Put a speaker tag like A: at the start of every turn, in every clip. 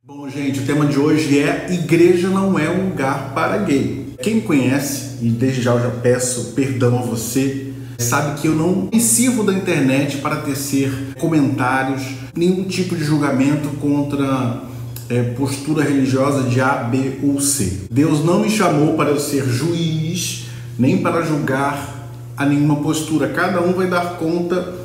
A: Bom, gente, o tema de hoje é igreja não é um lugar para gay. Quem me conhece, e desde já eu já peço perdão a você, sabe que eu não me sirvo da internet para tecer comentários, nenhum tipo de julgamento contra postura religiosa de A, B ou C. Deus não me chamou para eu ser juiz, nem para julgar a nenhuma postura. Cada um vai dar conta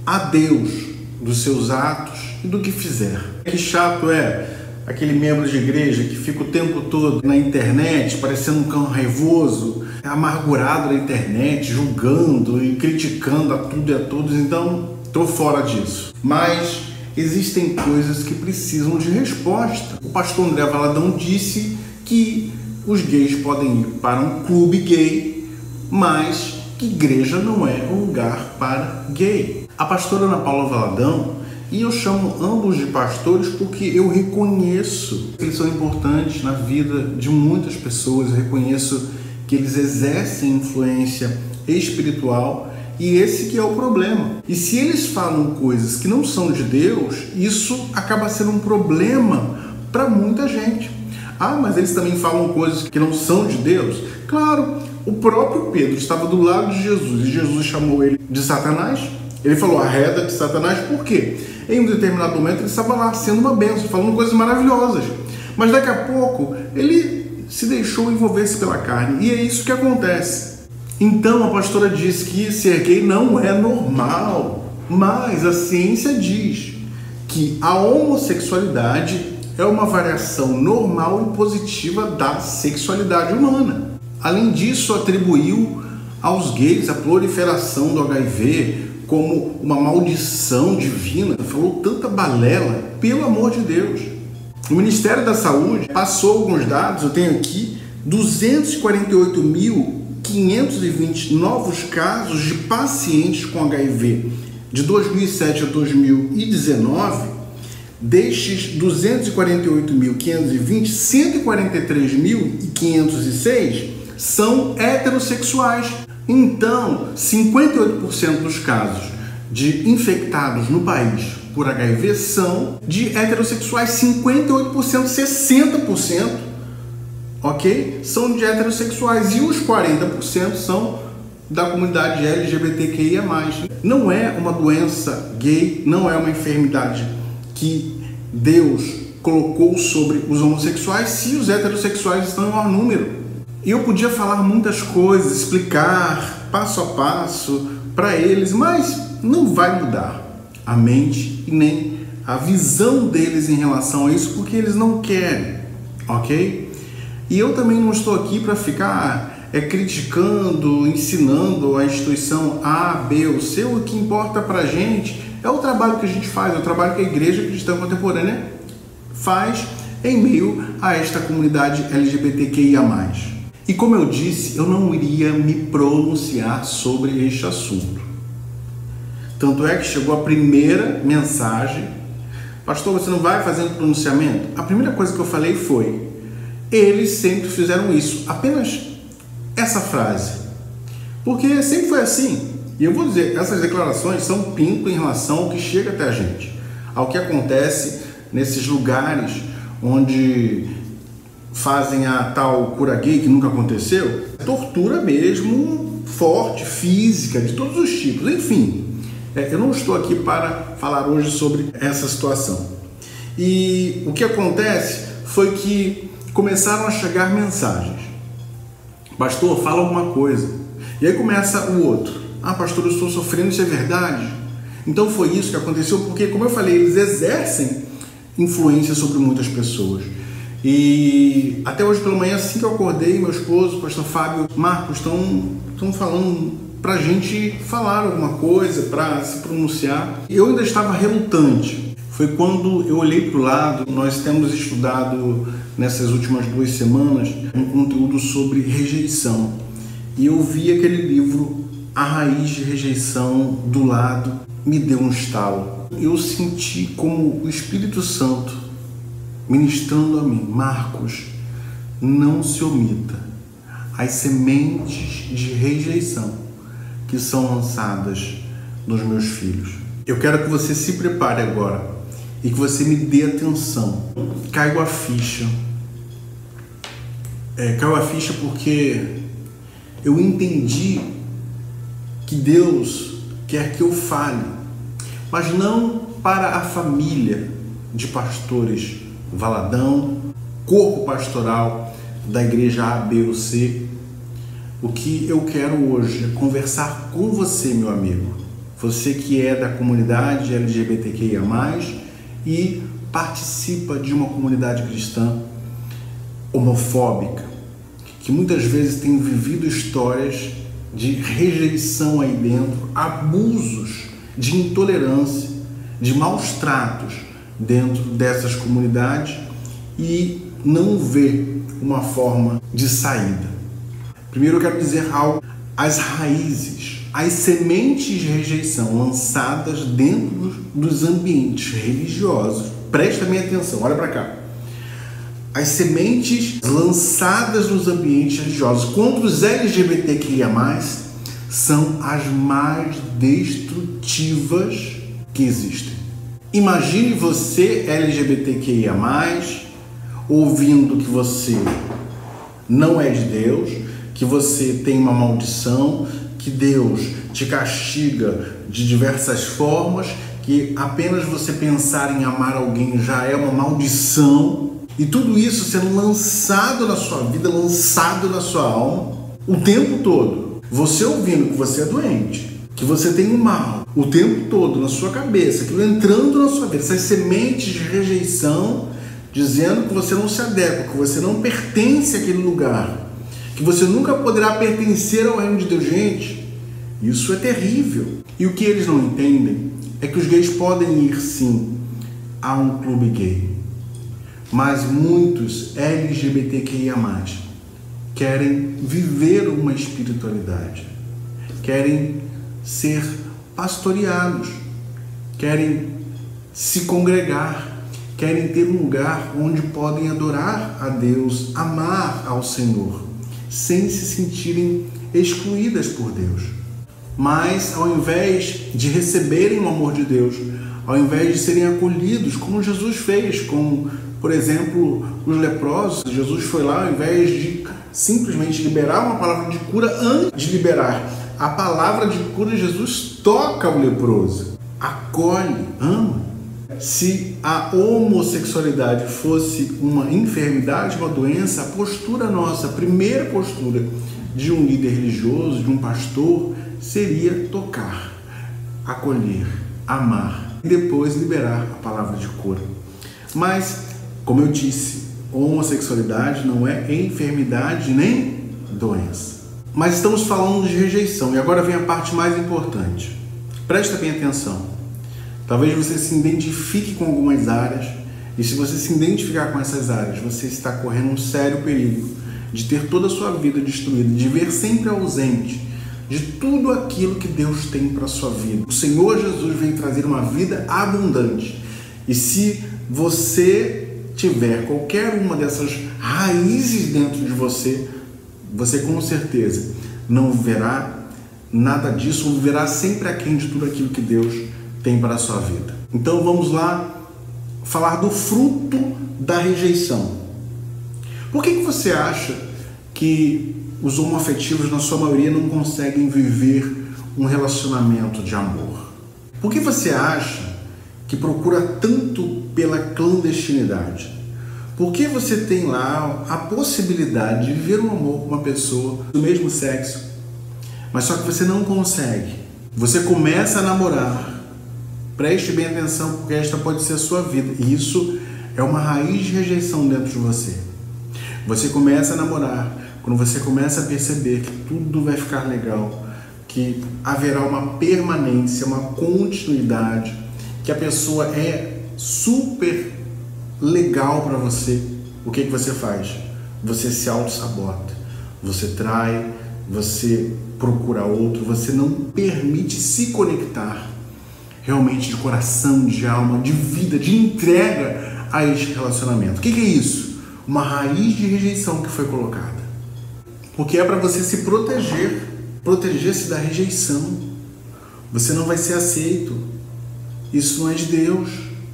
A: a Deus dos seus atos e do que fizer. Que chato é aquele membro de igreja que fica o tempo todo na internet parecendo um cão raivoso, amargurado na internet, julgando e criticando a tudo e a todos. Então, estou fora disso. Mas existem coisas que precisam de resposta. O pastor André Valadão disse que os gays podem ir para um clube gay, mas que igreja não é um lugar para gay. A pastora Ana Paula Valadão, e eu chamo ambos de pastores porque eu reconheço que eles são importantes na vida de muitas pessoas, eu reconheço que eles exercem influência espiritual e esse que é o problema. E se eles falam coisas que não são de Deus, isso acaba sendo um problema para muita gente. Ah, mas eles também falam coisas que não são de Deus? Claro, o próprio Pedro estava do lado de Jesus e Jesus chamou ele de Satanás. Ele falou arreda de Satanás, por quê? Em um determinado momento ele estava lá sendo uma bênção, falando coisas maravilhosas. Mas daqui a pouco ele se deixou envolver-se pela carne. E é isso que acontece. Então a pastora diz que ser gay não é normal. Mas a ciência diz que a homossexualidade é uma variação normal e positiva da sexualidade humana. Além disso, atribuiu aos gays a proliferação do HIV como uma maldição divina, falou tanta balela, pelo amor de Deus. O Ministério da Saúde passou alguns dados, eu tenho aqui 248.520 novos casos de pacientes com HIV de 2007 a 2019. Destes 248.520, 143.506 são heterossexuais. Então, 58% dos casos de infectados no país por HIV são de heterossexuais, 58%, 60%, ok? São de heterossexuais e os 40% são da comunidade LGBTQIA+. Não é uma doença gay, não é uma enfermidade que Deus colocou sobre os homossexuais se os heterossexuais estão em maior número. Eu podia falar muitas coisas, explicar passo a passo para eles, mas não vai mudar a mente e nem a visão deles em relação a isso, porque eles não querem, ok? E eu também não estou aqui para ficar criticando, ensinando a instituição A, B ou C. O que importa para a gente é o trabalho que a gente faz, é o trabalho que a Igreja Cristã Contemporânea faz em meio a esta comunidade LGBTQIA+. E como eu disse, eu não iria me pronunciar sobre este assunto. Tanto é que chegou a primeira mensagem: pastor, você não vai fazer um pronunciamento? A primeira coisa que eu falei foi: eles sempre fizeram isso. Apenas essa frase. Porque sempre foi assim. E eu vou dizer, essas declarações são pinto em relação ao que chega até a gente, ao que acontece nesses lugares onde fazem a tal cura gay, que nunca aconteceu, tortura mesmo, forte, física, de todos os tipos, enfim. Eu não estou aqui para falar hoje sobre essa situação. E o que acontece foi que começaram a chegar mensagens: pastor, fala alguma coisa. E aí começa o outro: ah, pastor, eu estou sofrendo, isso é verdade? Então foi isso que aconteceu, porque, como eu falei, eles exercem influência sobre muitas pessoas. E até hoje pela manhã, assim que eu acordei, meu esposo, o pastor Fábio, Marcos, estão falando para a gente falar alguma coisa, para se pronunciar. E eu ainda estava relutante. Foi quando eu olhei para o lado. Nós temos estudado nessas últimas 2 semanas um conteúdo sobre rejeição. E eu vi aquele livro, A Raiz de Rejeição, do lado, me deu um estalo. Eu senti como o Espírito Santo ministrando a mim: Marcos, não se omita as sementes de rejeição que são lançadas nos meus filhos. Eu quero que você se prepare agora e que você me dê atenção. Caiu a ficha. Caiu a ficha porque eu entendi que Deus quer que eu fale, mas não para a família de pastores Valadão, corpo pastoral da igreja A, B ou C. O que eu quero hoje é conversar com você, meu amigo, você que é da comunidade LGBTQIA+, e participa de uma comunidade cristã homofóbica, que muitas vezes tem vivido histórias de rejeição aí dentro, abusos, de intolerância, de maus tratos dentro dessas comunidades e não vê uma forma de saída. Primeiro eu quero dizer algo: as raízes, as sementes de rejeição lançadas dentro dos ambientes religiosos, presta bem atenção, olha para cá. As sementes lançadas nos ambientes religiosos contra os LGBTQIA+, são as mais destrutivas que existem. Imagine você, LGBTQIA+, ouvindo que você não é de Deus, que você tem uma maldição, que Deus te castiga de diversas formas, que apenas você pensar em amar alguém já é uma maldição, e tudo isso sendo lançado na sua vida, lançado na sua alma, o tempo todo. Você ouvindo que você é doente, que você tem um mal, o tempo todo na sua cabeça, aquilo entrando na sua vida, essas sementes de rejeição, dizendo que você não se adequa, que você não pertence àquele lugar, que você nunca poderá pertencer ao reino de Deus. Gente, isso é terrível. E o que eles não entendem é que os gays podem ir sim a um clube gay, mas muitos LGBTQIA+, querem viver uma espiritualidade, querem ser pastoreados, querem se congregar, querem ter um lugar onde podem adorar a Deus, amar ao Senhor, sem se sentirem excluídas por Deus. Mas ao invés de receberem o amor de Deus, ao invés de serem acolhidos, como Jesus fez com, por exemplo, os leprosos, Jesus foi lá, ao invés de simplesmente liberar uma palavra de cura, antes de liberar a palavra de cura, Jesus toca o leproso, acolhe, ama. Se a homossexualidade fosse uma enfermidade, uma doença, a postura nossa, a primeira postura de um líder religioso, de um pastor, seria tocar, acolher, amar e depois liberar a palavra de cura. Mas, como eu disse, homossexualidade não é enfermidade nem doença. Mas estamos falando de rejeição e agora vem a parte mais importante. Presta bem atenção. Talvez você se identifique com algumas áreas e se você se identificar com essas áreas, você está correndo um sério perigo de ter toda a sua vida destruída, de ver sempre ausente de tudo aquilo que Deus tem para a sua vida. O Senhor Jesus veio trazer uma vida abundante. E se você tiver qualquer uma dessas raízes dentro de você, você com certeza não verá nada disso, ou verá sempre aquém de tudo aquilo que Deus tem para a sua vida. Então vamos lá falar do fruto da rejeição. Por que você acha que os homoafetivos, na sua maioria, não conseguem viver um relacionamento de amor? Por que você acha que procura tanto pela clandestinidade? Por que você tem lá a possibilidade de viver um amor com uma pessoa do mesmo sexo, mas só que você não consegue? Você começa a namorar, preste bem atenção, porque esta pode ser a sua vida, e isso é uma raiz de rejeição dentro de você. Você começa a namorar, quando você começa a perceber que tudo vai ficar legal, que haverá uma permanência, uma continuidade, que a pessoa é super legal para você, o que você faz? Você se auto-sabota, você trai, você procura outro, você não permite se conectar realmente de coração, de alma, de vida, de entrega a este relacionamento. O que é isso? Uma raiz de rejeição que foi colocada. Porque é para você se proteger, proteger-se da rejeição. Você não vai ser aceito. Isso não é de Deus.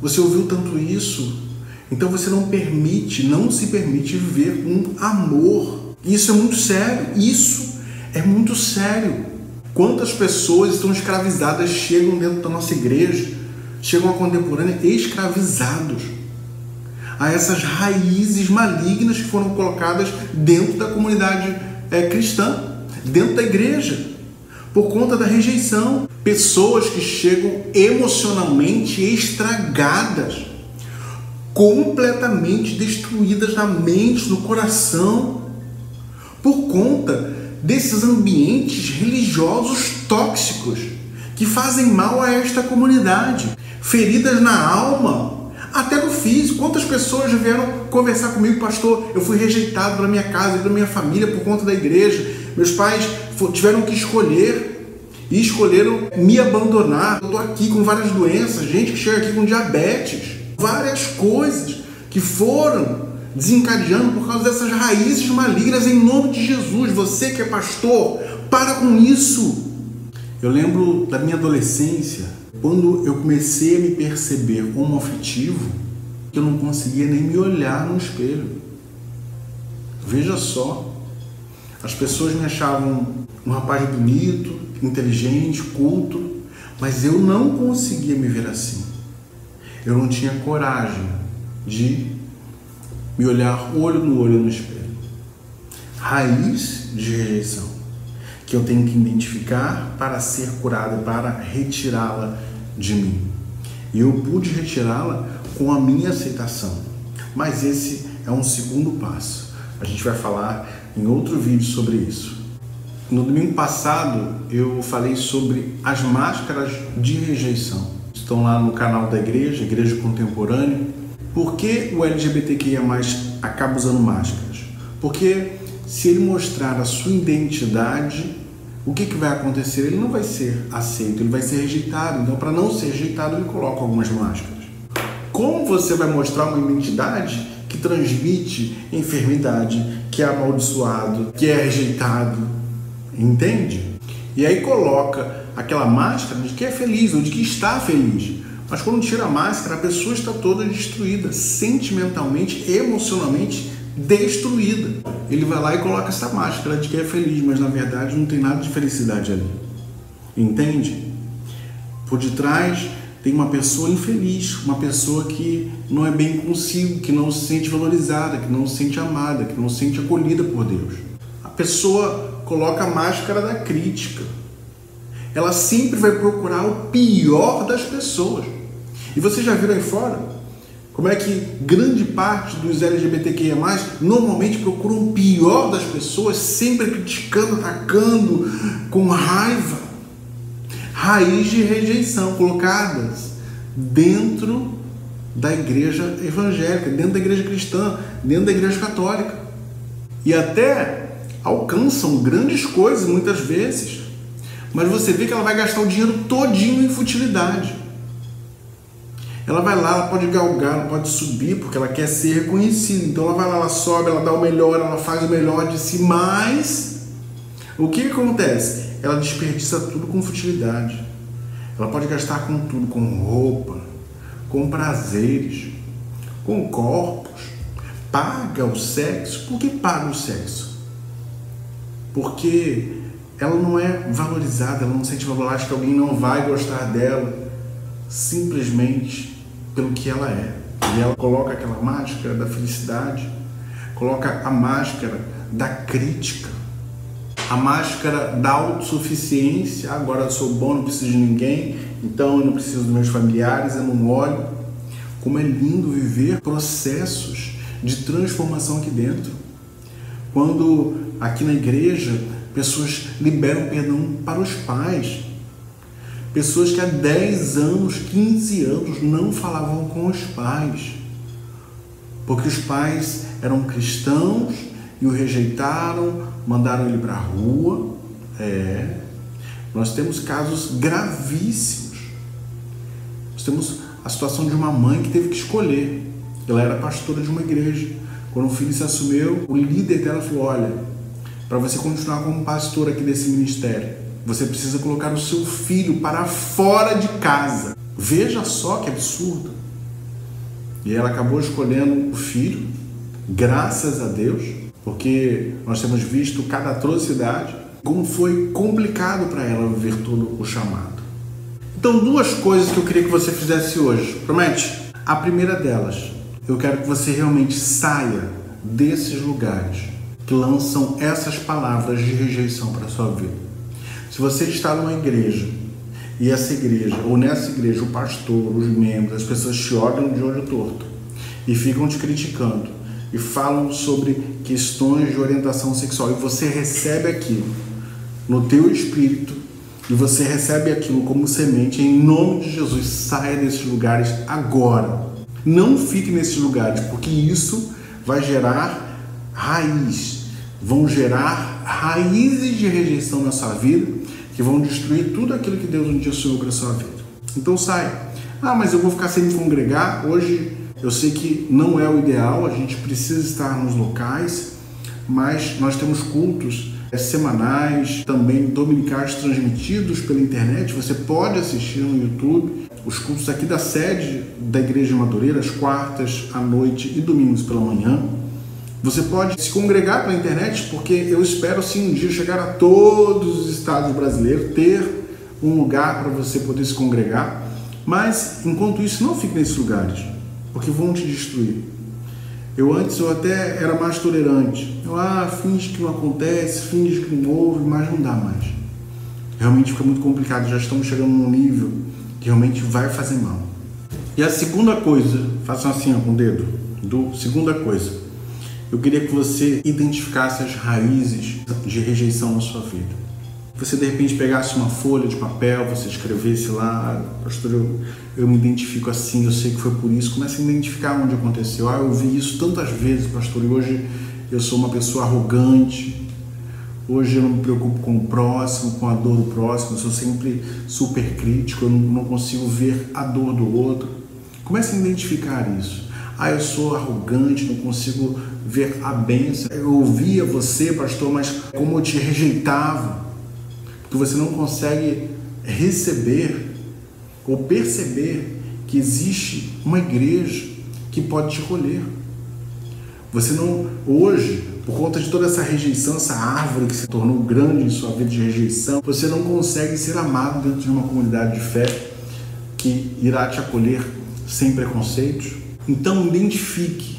A: Você ouviu tanto isso, então você não se permite viver um amor. Isso é muito sério, isso é muito sério. Quantas pessoas estão escravizadas, chegam dentro da nossa igreja, chegam à contemporânea escravizados a essas raízes malignas que foram colocadas dentro da comunidade cristã, dentro da igreja, por conta da rejeição. Pessoas que chegam emocionalmente estragadas, completamente destruídas na mente, no coração, por conta desses ambientes religiosos tóxicos que fazem mal a esta comunidade, feridas na alma, até no físico. Quantas pessoas já vieram conversar comigo: pastor, eu fui rejeitado pela minha casa e pela minha família por conta da igreja, meus pais tiveram que escolher e escolheram me abandonar, eu estou aqui com várias doenças, gente que chega aqui com diabetes, várias coisas que foram desencadeando por causa dessas raízes malignas. Em nome de Jesus, você que é pastor, para com isso. Eu lembro da minha adolescência, quando eu comecei a me perceber homoafetivo, que eu não conseguia nem me olhar no espelho. Veja só, as pessoas me achavam um rapaz bonito, inteligente, culto, mas eu não conseguia me ver assim. Eu não tinha coragem de me olhar olho no olho no espelho. Raiz de rejeição que eu tenho que identificar para ser curado, para retirá-la de mim. E eu pude retirá-la com a minha aceitação. Mas esse é um segundo passo. A gente vai falar em outro vídeo sobre isso. No domingo passado eu falei sobre as máscaras de rejeição. Estão lá no canal da igreja, Igreja Contemporânea. Por que o LGBTQIA+ acaba usando máscaras? Porque se ele mostrar a sua identidade, o que vai acontecer? Ele não vai ser aceito, ele vai ser rejeitado. Então, para não ser rejeitado, ele coloca algumas máscaras. Como você vai mostrar uma identidade que transmite enfermidade, que é amaldiçoado, que é rejeitado? Entende? E aí coloca aquela máscara de que é feliz ou de que está feliz. Mas quando tira a máscara, a pessoa está toda destruída, sentimentalmente, emocionalmente destruída. Ele vai lá e coloca essa máscara de que é feliz, mas na verdade não tem nada de felicidade ali. Entende? Por detrás tem uma pessoa infeliz, uma pessoa que não é bem consigo, que não se sente valorizada, que não se sente amada, que não se sente acolhida por Deus. A pessoa coloca a máscara da crítica. Ela sempre vai procurar o pior das pessoas. E vocês já viram aí fora como é que grande parte dos LGBTQIA+, normalmente procuram o pior das pessoas, sempre criticando, atacando, com raiva. Raiz de rejeição colocadas dentro da igreja evangélica, dentro da igreja cristã, dentro da igreja católica. E até alcançam grandes coisas muitas vezes, mas você vê que ela vai gastar o dinheiro todinho em futilidade. Ela vai lá, ela pode galgar, ela pode subir porque ela quer ser reconhecida. Então ela vai lá, ela sobe, ela dá o melhor, ela faz o melhor de si, mas o que acontece? Ela desperdiça tudo com futilidade. Ela pode gastar com tudo, com roupa, com prazeres, com corpos. Paga o sexo. Por que paga o sexo? Porque ela não é valorizada, ela não sente valor, acha que alguém não vai gostar dela simplesmente pelo que ela é. E ela coloca aquela máscara da felicidade, coloca a máscara da crítica, a máscara da autossuficiência. Agora eu sou bom, não preciso de ninguém, então eu não preciso dos meus familiares, eu não olho. Como é lindo viver processos de transformação aqui dentro. Quando aqui na igreja pessoas liberam perdão para os pais, pessoas que há 10 anos, 15 anos não falavam com os pais, porque os pais eram cristãos e o rejeitaram, mandaram ele para a rua. Nós temos casos gravíssimos. Nós temos a situação de uma mãe que teve que escolher. Ela era pastora de uma igreja. Quando o filho se assumiu, o líder dela falou: olha, para você continuar como pastor aqui desse ministério, você precisa colocar o seu filho para fora de casa. Veja só que absurdo. E ela acabou escolhendo o filho, graças a Deus, porque nós temos visto cada atrocidade, como foi complicado para ela viver todo o chamado. Então, 2 coisas que eu queria que você fizesse hoje. Promete? A primeira delas, eu quero que você realmente saia desses lugares que lançam essas palavras de rejeição para a sua vida. Se você está numa igreja e essa igreja, ou nessa igreja, o pastor, os membros, as pessoas te olham de olho torto e ficam te criticando e falam sobre questões de orientação sexual, e você recebe aquilo no teu espírito e você recebe aquilo como semente, em nome de Jesus, saia desses lugares agora. Não fique nesses lugares, porque isso vai gerar raiz, vão gerar raízes de rejeição na sua vida, que vão destruir tudo aquilo que Deus um dia sonhou para a sua vida. Então saia. Mas eu vou ficar sem me congregar. Hoje eu sei que não é o ideal, a gente precisa estar nos locais, mas nós temos cultos semanais, também dominicais, transmitidos pela internet. Você pode assistir no YouTube os cultos aqui da sede da Igreja de Madureira, às quartas à noite e domingos pela manhã. Você pode se congregar pela internet, porque eu espero sim um dia chegar a todos os estados brasileiros, ter um lugar para você poder se congregar. Mas enquanto isso, não fique nesses lugares, porque vão te destruir. Antes eu até era mais tolerante. Finge que não acontece, finge que não houve, mas não dá mais. Realmente fica muito complicado, já estamos chegando num nível que realmente vai fazer mal. E a segunda coisa, façam assim com o dedo, segunda coisa, eu queria que você identificasse as raízes de rejeição na sua vida. Você de repente pegasse uma folha de papel, você escrevesse lá, pastor, eu me identifico assim, eu sei que foi por isso. Comece a identificar onde aconteceu. Eu vi isso tantas vezes, pastor, e hoje eu sou uma pessoa arrogante. Hoje eu não me preocupo com o próximo, com a dor do próximo, eu sou sempre super crítico, eu não consigo ver a dor do outro. Comece a identificar isso. Eu sou arrogante, não consigo ver a bênção. Eu ouvia você, pastor, mas como eu te rejeitava. Porque você não consegue receber ou perceber que existe uma igreja que pode te colher. Você não, hoje, por conta de toda essa rejeição, essa árvore que se tornou grande em sua vida de rejeição, você não consegue ser amado dentro de uma comunidade de fé que irá te acolher sem preconceitos. Então identifique,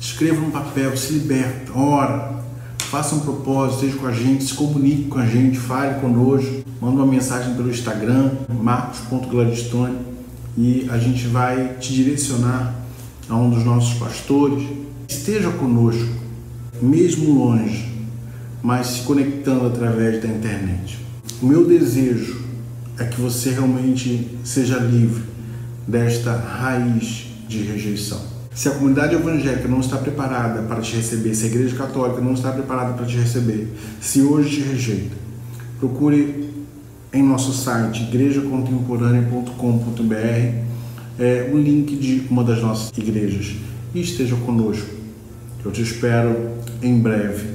A: escreva no papel, se liberta, ora, faça um propósito, esteja com a gente, se comunique com a gente, fale conosco, manda uma mensagem pelo Instagram, marcos.gladstone, e a gente vai te direcionar a um dos nossos pastores. Esteja conosco, mesmo longe, mas se conectando através da internet. O meu desejo é que você realmente seja livre desta raiz de rejeição. Se a comunidade evangélica não está preparada para te receber, se a igreja católica não está preparada para te receber, se hoje te rejeita, procure em nosso site igrejacontemporânea.com.br o link de uma das nossas igrejas e esteja conosco. Eu te espero em breve,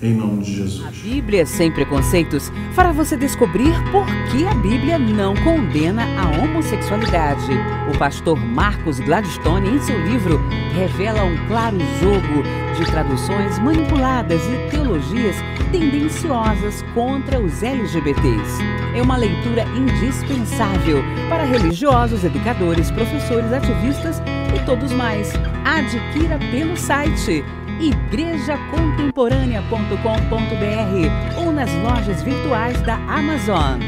A: em nome de Jesus.
B: A Bíblia Sem Preconceitos fará você descobrir por que a Bíblia não condena a homossexualidade. O pastor Marcos Gladstone, em seu livro, revela um claro jogo de traduções manipuladas e teologias tendenciosas contra os LGBTs. É uma leitura indispensável para religiosos, educadores, professores, ativistas e todos mais. Adquira pelo site igrejacontemporânea.com.br ou nas lojas virtuais da Amazon.